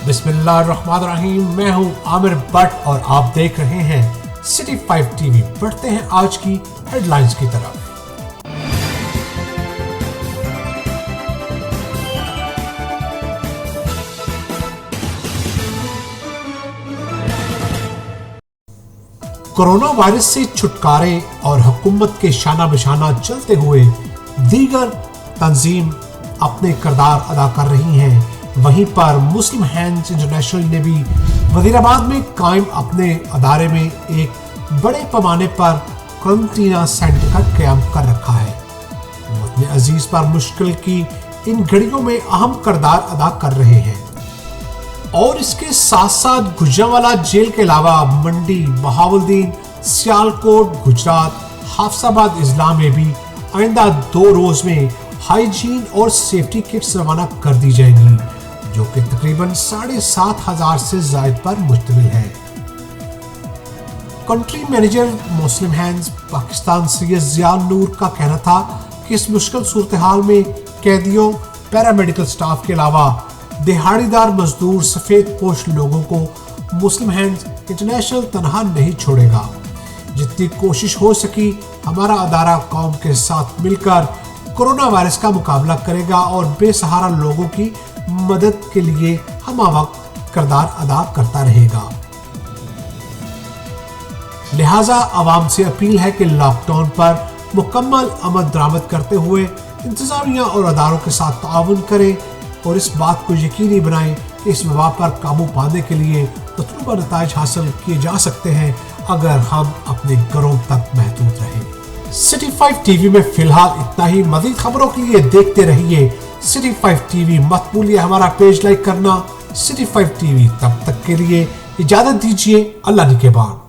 बिस्मिल्लाहिर्रहमानिर्रहीम। मैं हूं आमिर भट्ट और आप देख रहे हैं सिटी 5 टीवी। बढ़ते हैं आज की हेडलाइंस की तरफ। कोरोना वायरस से छुटकारे और हुकूमत के शाना बिशाना चलते हुए दीगर तंजीम अपने किरदार अदा कर रही हैं। वहीं पर मुस्लिम हैंड्स इंटरनेशनल ने भी वजीराबाद में कायम अपने अदारे में एक बड़े पैमाने पर क्वारंटीन सेंटर का क्याम कर रखा है। वो अपने अजीज पर मुश्किल की इन घड़ियों में अहम किरदार अदा कर रहे हैं। और इसके साथ साथ गुजरांवाला जेल के अलावा मंडी, बहावुद्दीन, सियालकोट, गुजरात, हाफसाबाद इजला में भी आइंदा 2 रोज में हाइजीन और सेफ्टी किट्स रवाना कर दी जाएंगी, जो कि तकरीबन 7,500 से ज्यादा पर मुश्तमिल है। कंट्री मैनेजर मुस्लिम हैंड्स पाकिस्तान सैयद जिया नूर का कहना था कि इस मुश्किल सूरत हाल में कैदियों, पैरामेडिकल स्टाफ के अलावा दिहाड़ीदार मजदूर, सफेद पोश लोगों को मुस्लिम हैंड्स इंटरनेशनल तनहा नहीं छोड़ेगा। जितनी कोशिश हो सकी हमारा अदारा कौम के साथ मिलकर कोरोना वायरस का मुकाबला करेगा और बेसहारा लोगों की मदद के लिए हम वक्त किरदार अदा करता रहेगा। लिहाजा आवाम से अपील है कि लॉकडाउन पर मुकम्मल अमल दरामद करते हुए इंतजामिया और अदारों के साथ ताउन करें और इस बात को यकीनी बनाएं कि इस वबा पर काबू पाने के लिए मतलूबा नताइज हासिल किए जा सकते हैं अगर हम अपने घरों तक महदूद रहें। सिटी 5 टीवी में फिलहाल इतना ही। मज़ीद खबरों के लिए देखते रहिए सिटी 5 टीवी। मत भूलिए हमारा पेज लाइक करना, सिटी 5 टीवी। तब तक के लिए इजाजत दीजिए। अल्लाह निगहबान।